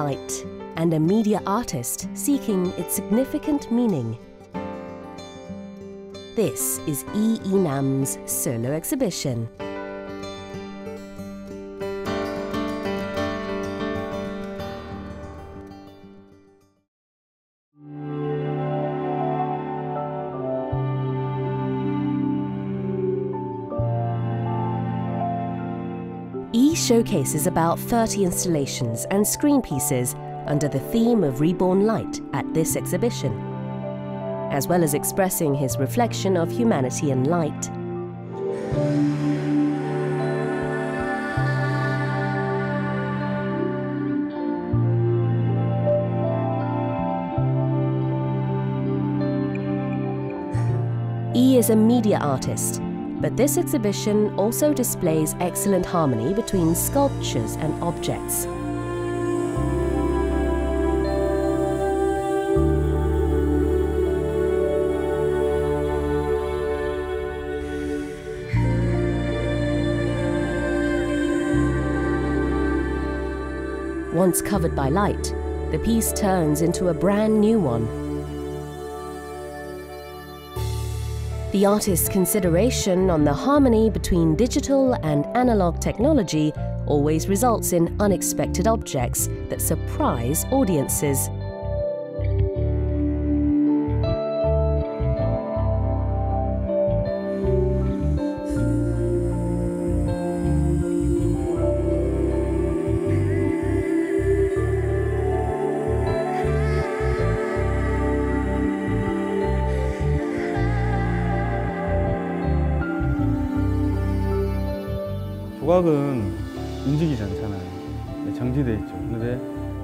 light and a media artist seeking its significant meaning. This is Epnam's solo exhibition. Showcases about 30 installations and screen pieces under the theme of Reborn Light at this exhibition, as well as expressing his reflection of humanity and light. E is a media artist, but this exhibition also displays excellent harmony between sculptures and objects. Once covered by light, the piece turns into a brand new one. The artist's consideration on the harmony between digital and analog technology always results in unexpected objects that surprise audiences. 조각은 움직이지 않잖아요. 정지되어 있죠. 근데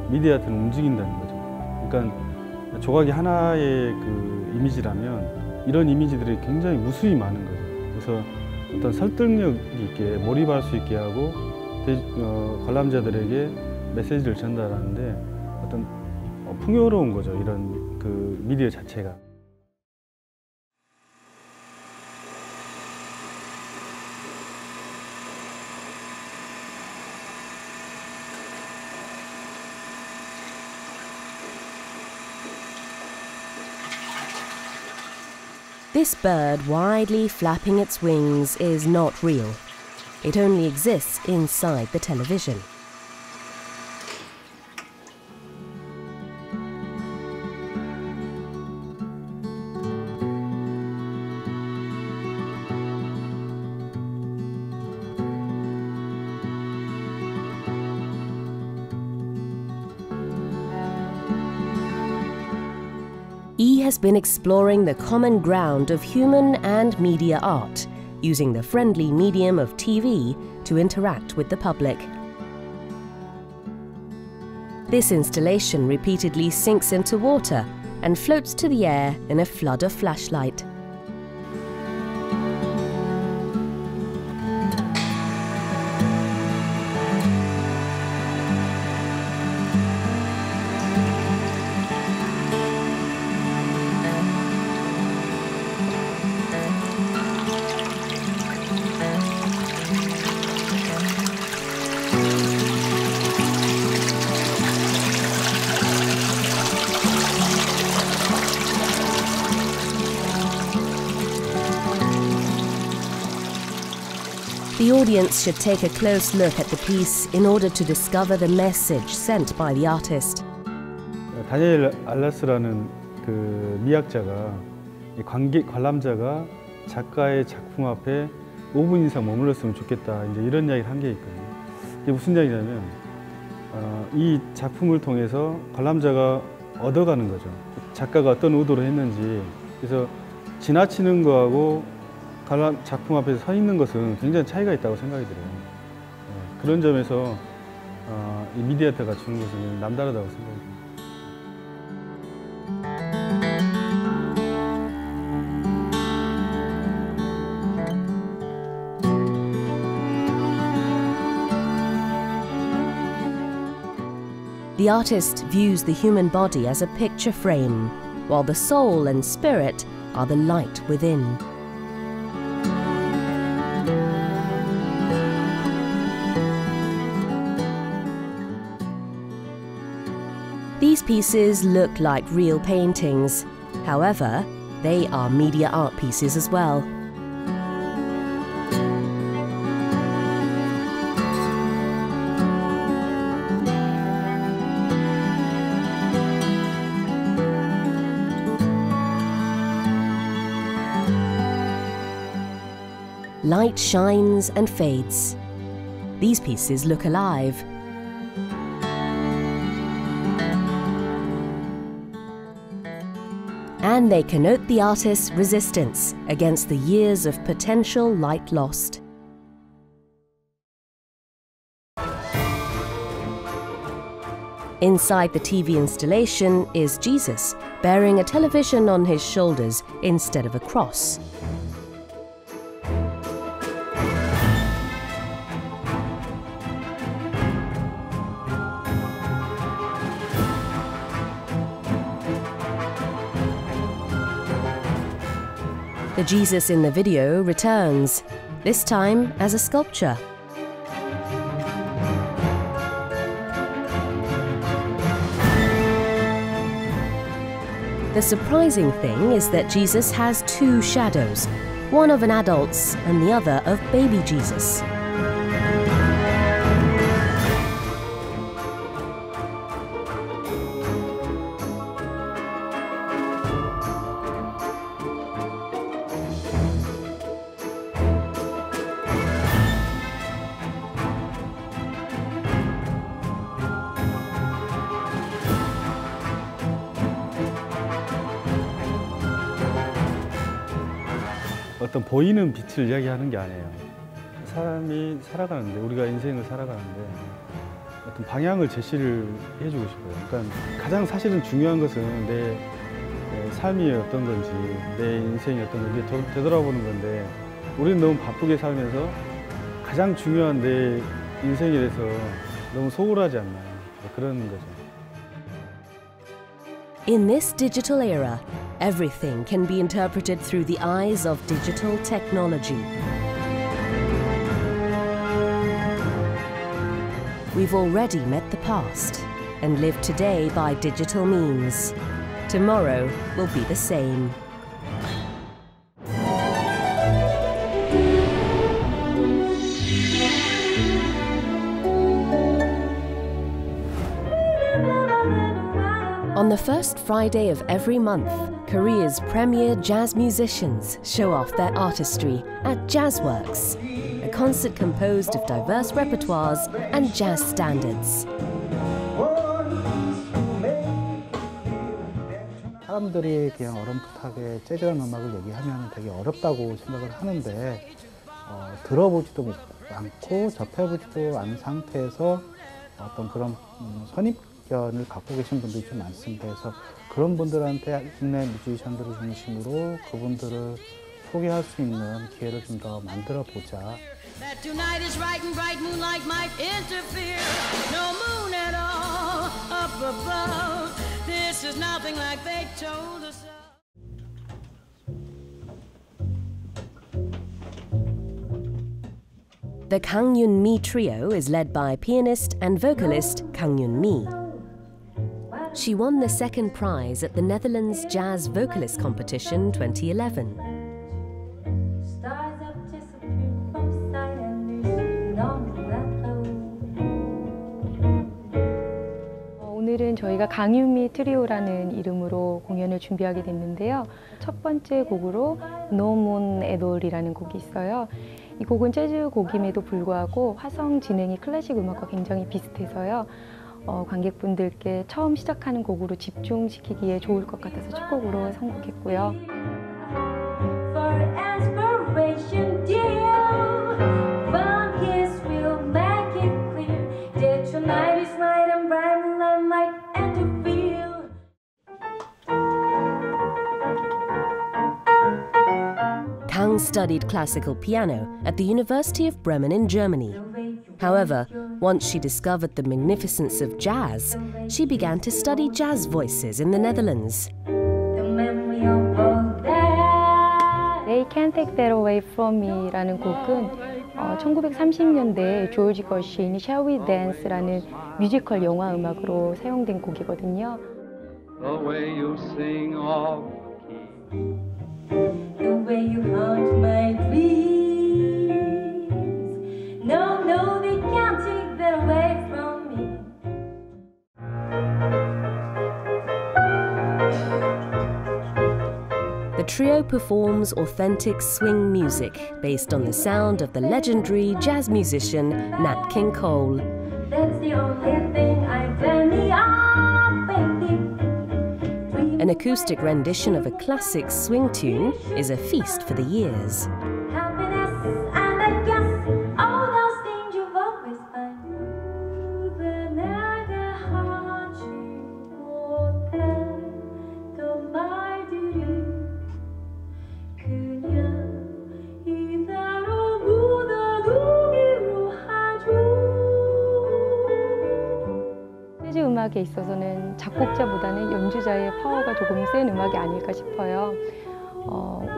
미디어 아트는 움직인다는 거죠. 그러니까 조각이 하나의 그 이미지라면 이런 이미지들이 굉장히 무수히 많은 거죠. 그래서 어떤 설득력 있게 몰입할 수 있게 하고 관람자들에게 메시지를 전달하는데 어떤 풍요로운 거죠. 이런 그 미디어 자체가. This bird widely flapping its wings is not real. It only exists inside the television. E has been exploring the common ground of human and media art, using the friendly medium of TV to interact with the public. This installation repeatedly sinks into water and floats to the air in a flood of flashlight. The audience should take a close look at the piece in order to discover the message sent by the artist. 다니엘 알라스라는 그 미학자가 관람자가 작가의 작품 앞에 5분 이상 머물렀으면 좋겠다, 이제 이런 이야기를 한 게 있거든요. 이게 무슨 이야기냐면 이 작품을 통해서 관람자가 얻어가는 거죠. 작가가 어떤 의도로 했는지. 그래서 지나치는 거하고 작품 앞에서 서 있는 것은 굉장히 차이가 있다고 생각이 들어요. 그런 점에서 이 미디어 아트가 주는 것은 남다르다고 생각이 듭니다. The artist views the human body as a picture frame, while the soul and spirit are the light within. These pieces look like real paintings. However, they are media art pieces as well. Light shines and fades. These pieces look alive. And they connote the artist's resistance against the years of potential light lost. Inside the TV installation is Jesus, bearing a television on his shoulders instead of a cross. The Jesus in the video returns, this time as a sculpture. The surprising thing is that Jesus has two shadows, one of an adult's and the other of baby Jesus. 어떤 보이는 빛을 이야기하는 게 아니에요. 사람이 살아가는데, 우리가 인생을 살아가는데 어떤 방향을 제시를 해주고 싶어요. 그러니까 가장 사실은 중요한 것은 내 삶이 어떤 건지, 내 인생이 어떤 건지 되돌아보는 건데, 우리는 너무 바쁘게 살면서 가장 중요한 내 인생에 대해서 너무 소홀하지 않나요? 그런 거죠. In this digital era, everything can be interpreted through the eyes of digital technology. We've already met the past and live today by digital means. Tomorrow will be the same. On the first Friday of every month, Korea's premier jazz musicians show off their artistry at JazzWorks, a concert composed of diverse repertoires and jazz standards. 사람들이 그냥 어렴풋하게 재즈라는 음악을 얘기하면 되게 어렵다고 생각을 하는데 들어보지도 않고 접해보지도 않은 상태에서 어떤 그런 선입견을 갖고 계신 분들이 좀 많습니다. 그래서 그런 분들한테 국내 뮤지션들을 중심으로 그분들을 소개할 수 있는 기회를 좀 더 만들어 보자. That tonight is bright and bright moonlight might interfere. No moon at all up above. This is nothing like they told us. The Kang Yun-mi trio is led by pianist and vocalist Kang Yun-mi. She won the second prize at the Netherlands Jazz Vocalist Competition 2011. 오늘은 저희가 강윤미 트리오라는 이름으로 공연을 준비하게 됐는데요. 첫 번째 곡으로 No Moon at All이라는 곡이 있어요. 이 곡은 재즈 곡임에도 불구하고 화성 진행이 클래식 음악과 굉장히 비슷해서요. 관객분들께 처음 시작하는 곡으로 집중시키기에 좋을 것 같아서 첫 곡으로 선곡했고요. Kang studied classical piano at the University of Bremen in Germany. However, once she discovered the magnificence of jazz, she began to study jazz voices in the Netherlands. They Can't Take That Away From Me라는 곡은 1930년대 조지 거쉬인이 Shall We Dance라는 뮤지컬 영화 음악으로 사용된 곡이거든요. The way you sing off key, the way you haunt my dreams. No, no, they can't take that away from me. The trio performs authentic swing music based on the sound of the legendary jazz musician Nat King Cole. That's the only thing I turn me on, baby. An acoustic rendition of a classic swing tune is a feast for the ears. Happiness and I guess all those things you've always found. 재즈 음악에 있어서는 작곡자보다는 연주자의 파워가 조금 센 음악이 아닐까 싶어요.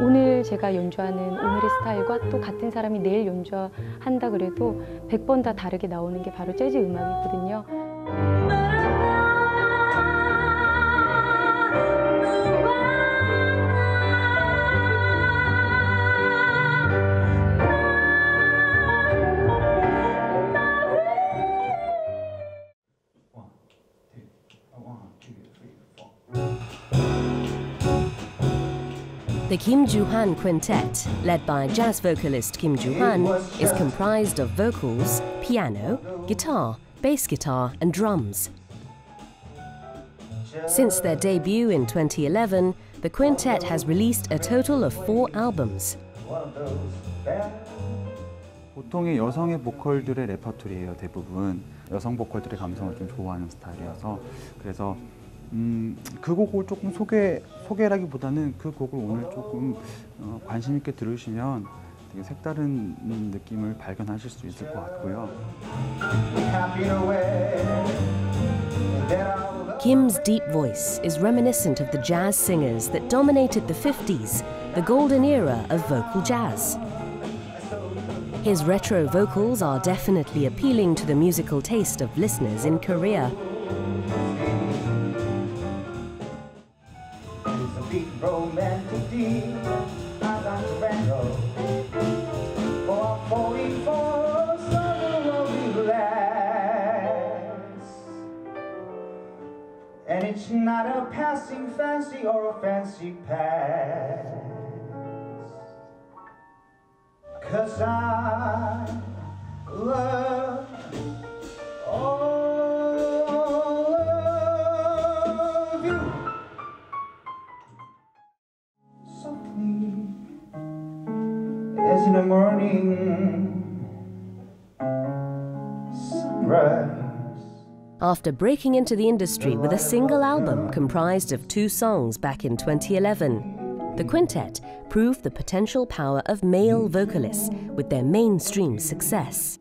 오늘 제가 연주하는 오늘의 스타일과 또 같은 사람이 내일 연주한다 그래도 100번 다 다르게 나오는 게 바로 재즈 음악이거든요. The Kim Joo-han Quintet, led by jazz vocalist Kim Joo-han, is comprised of vocals, piano, guitar, bass guitar and drums. Since their debut in 2011, the quintet has released a total of 4 albums. 보통의 여성의 보컬들의 레퍼토리예요. 대부분 여성 보컬들의 감성을 좀 좋아하는 스타일이어서 그래서 그 곡을 조금 소개라기보다는 그 곡을 오늘 조금 관심 있게 들으시면 되게 색다른 느낌을 발견하실 수 있을 것 같고요. Kim's deep voice is reminiscent of the jazz singers that dominated the 50s, the golden era of vocal jazz. His retro vocals are definitely appealing to the musical taste of listeners in Korea. And it's not a passing fancy or a fancy pass, 'cause I love all of you. Softly as in the morning sunrise. After breaking into the industry with a single album comprised of 2 songs back in 2011, the quintet proved the potential power of male vocalists with their mainstream success.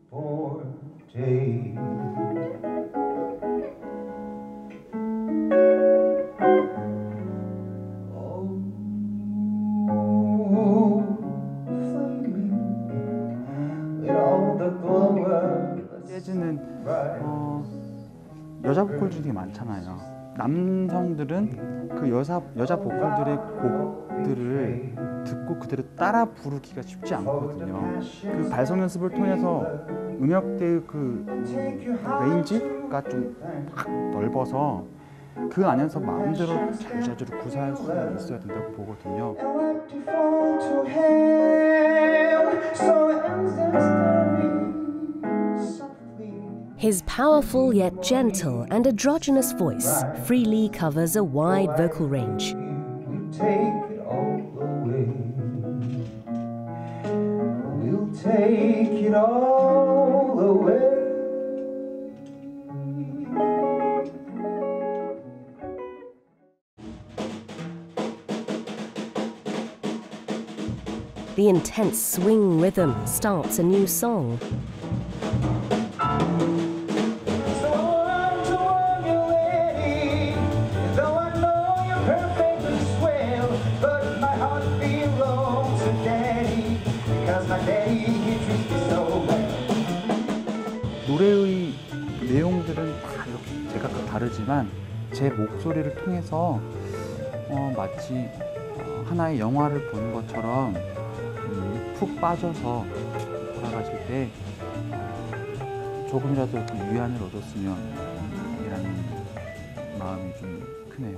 재즈는 여자 보컬들이 되게 많잖아요. 남성들은 그 여자 보컬들의 곡들을 듣고 그대로 따라 부르기가 쉽지 않거든요. 그 발성 연습을 통해서 음역대의 그 레인지가 좀 확 넓어서 그 안에서 마음대로 자유자재로 구사할 수 있어야 된다고 보거든요. His powerful yet gentle and androgynous voice freely covers a wide vocal range. We'll take it all away. The intense swing rhythm starts a new song. 노래의 내용들은 다 이렇게 제각각 다르지만 제 목소리를 통해서 마치 하나의 영화를 보는 것처럼 푹 빠져서 돌아가실 때 조금이라도 그 위안을 얻었으면 이라는 마음이 좀 크네요.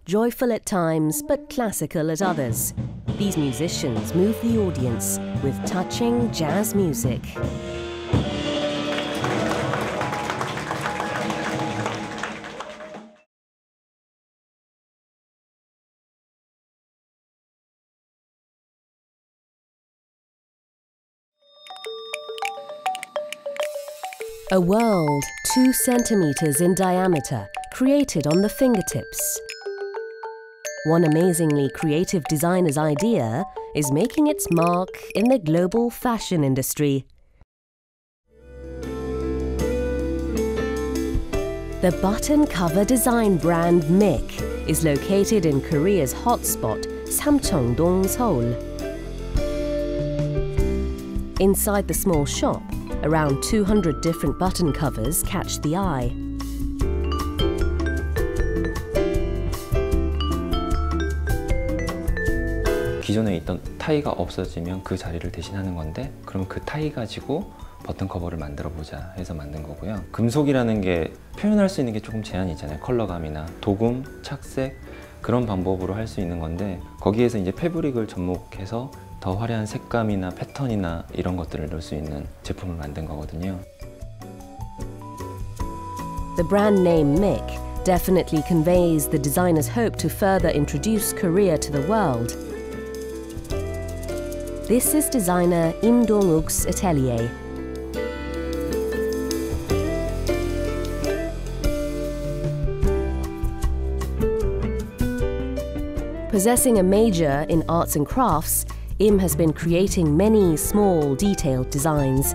Joyful at times, but classical at others, these musicians move the audience with touching jazz music. A world 2 centimeters in diameter, created on the fingertips. One amazingly creative designer's idea is making its mark in the global fashion industry. The button cover design brand Mick is located in Korea's hotspot, Samcheong-dong, Seoul. Inside the small shop, around 200 different button covers catch the eye. 기존에 있던 타이가 없어지면 그 자리를 대신하는 건데, 그럼 그 타이 가지고 버튼 커버를 만들어 보자 해서 만든 거고요. 금속이라는 게 표현할 수 있는 게 조금 제한이 있잖아요. 컬러감이나 도금, 착색 그런 방법으로 할 수 있는 건데, 거기에서 이제 패브릭을 접목해서 더 화려한 색감이나 패턴이나 이런 것들을 넣을 수 있는 제품을 만든 거거든요. The brand name Mick definitely conveys the designer's hope to further introduce Korea to the world. This is designer Im Dong-uk's atelier. Possessing a major in arts and crafts, Im has been creating many small, detailed designs.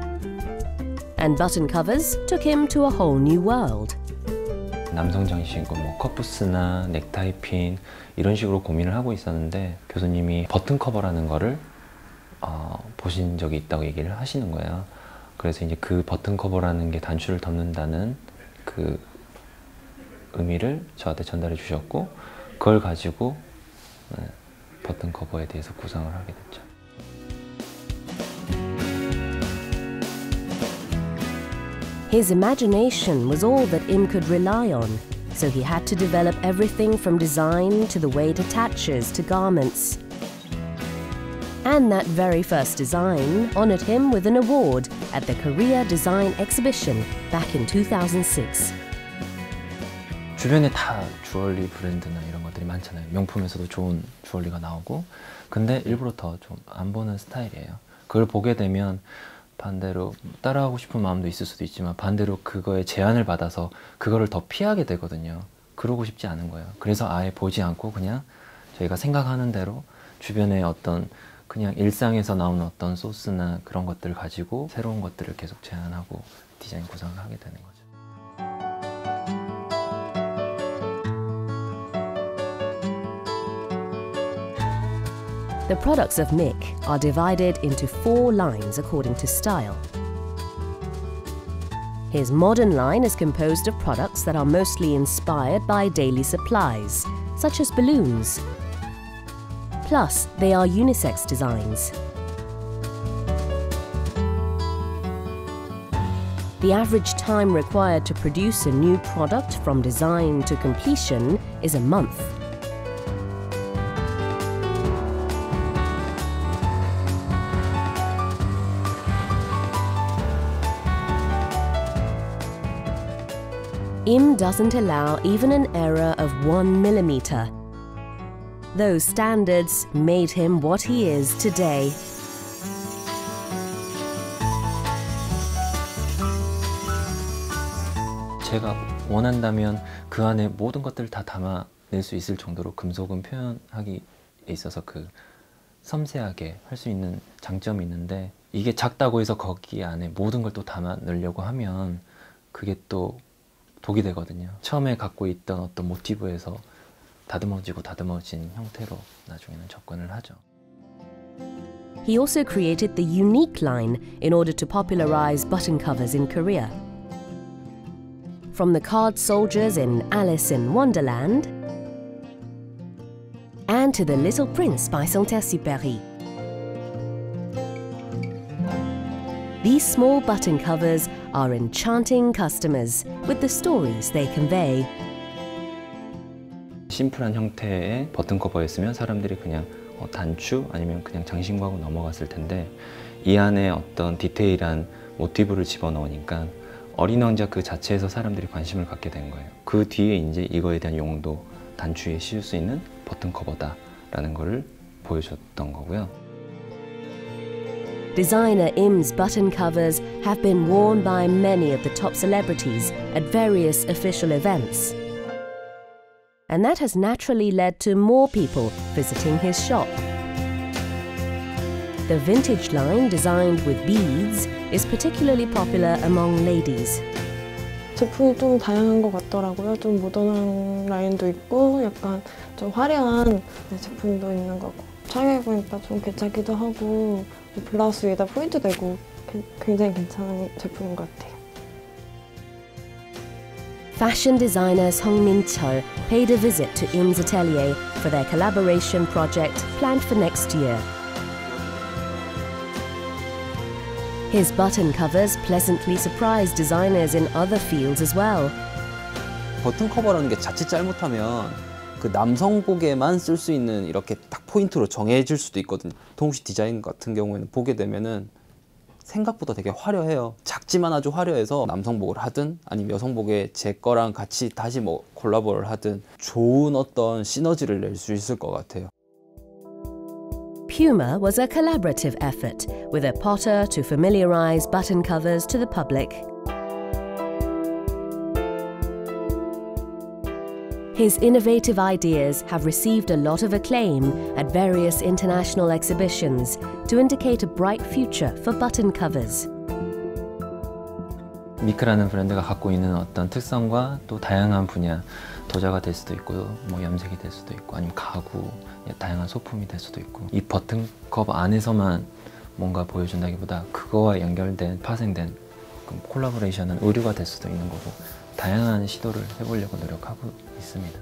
And button covers took him to a whole new world. 남성 장식, 뭐 커프스나 넥타이 핀 이런 식으로 고민을 하고 있었는데, 교수님이 버튼 커버라는 거를 보신 적이 있다고 얘기를 하시는 거예요. 그래서 이제 그 버튼 커버라는 게 단추를 덮는다는 그 의미를 저한테 전달해 주셨고, 그걸 가지고 버튼 커버에 대해서 구상을 하게 됐죠. His imagination was all that Im could rely on, so he had to develop everything from design to the way it attaches to garments. And that very first design honored him with an award at the Korea Design Exhibition back in 2006. 주변에 다 주얼리 브랜드나 이런 것들이 많잖아요. 명품에서도 좋은 주얼리가 나오고, 근데 일부러 더 좀 안 보는 스타일이에요. 그걸 보게 되면 반대로 따라하고 싶은 마음도 있을 수도 있지만, 반대로 그거에 제한을 받아서 그거를 더 피하게 되거든요. 그러고 싶지 않은 거예요. 그래서 아예 보지 않고 그냥 저희가 생각하는 대로 주변에 어떤 그냥 일상에서 나오는 어떤 소스나 그런 것들을 가지고 새로운 것들을 계속 제안하고 디자인 구상을 하게 되는 거죠. The products of Mick are divided into 4 lines according to style. His modern line is composed of products that are mostly inspired by daily supplies, such as balloons. Plus, they are unisex designs. The average time required to produce a new product from design to completion is a month. Im doesn't allow even an error of 1 millimeter. Those standards made him what he is today. 제가 원한다면 그 안에 모든 것들을 다 담아낼 수 있을 정도로 금속은 표현하기에 있어서 그 섬세하게 할 수 있는 장점이 있는데, 이게 작다고 해서 거기 안에 모든 걸 또 담아 넣으려고 하면 그게 또 독이 되거든요. 처음에 갖고 있던 어떤 모티브에서 다듬어지고 다듬어진 형태로 나중에는 접근을 하죠. He also created the unique line in order to popularize button covers in Korea. from the card soldiers in Alice in Wonderland and to the Little Prince by Saint-Exupéry. These small button covers are enchanting customers with the stories they convey. 심플한 형태의 버튼 커버였으면 사람들이 그냥 단추 아니면 그냥 장신구하고 넘어갔을 텐데 이 안에 어떤 디테일한 모티브를 집어넣으니까 어린 왕자 그 자체에서 사람들이 관심을 갖게 된 거예요. 그 뒤에 이제 이거에 대한 용도, 단추에 씌울 수 있는 버튼 커버다라는 거를 보여줬던 거고요. Designer Im's button covers have been worn by many of the top celebrities at various official events. And that has naturally led to more people visiting his shop. The vintage line designed with beads is particularly popular among ladies. 제품이 좀 다양한 것 같더라고요. 좀 모던한 라인도 있고 약간 좀 화려한 제품도 있는 거고 착용해보니까 좀 괜찮기도 하고 블라우스 위에다 포인트 내고 굉장히 괜찮은 제품인 것 같아요. Fashion designer Song Min-chul paid a visit to Im's atelier for their collaboration project planned for next year. His button covers pleasantly surprised designers in other fields as well. 버튼 커버라는 게 자칫 잘못하면 그 남성복에만 쓸 수 있는 이렇게 딱 포인트로 정해질 수도 있거든요. 동시 디자인 같은 경우에는 보게 되면은 생각보다 되게 화려해요. 작지만 아주 화려해서 남성복을 하든 아니면 여성복에 제 거랑 같이 다시 뭐 콜라보를 하든 좋은 어떤 시너지를 낼 수 있을 것 같아요. Puma was a collaborative effort with a potter to familiarize button covers to the public. His innovative ideas have received a lot of acclaim at various international exhibitions to indicate a bright future for button covers. 미크라는 브랜드가 갖고 있는 어떤 특성과 또 다양한 분야, 도자가 될 수도 있고 뭐 염색이 될 수도 있고 아니면 가구, 다양한 소품이 될 수도 있고 이 버튼 커버 안에서만 뭔가 보여준다기보다 그거와 연결된, 파생된 콜라보레이션은 의류가 될 수도 있는 거고 다양한 시도를 해보려고 노력하고 있습니다.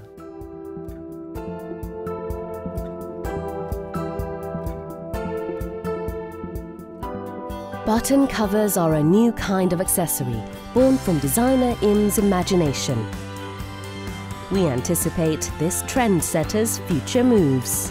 Button covers are a new kind of accessory born from designer Im's imagination. We anticipate this trendsetter's future moves.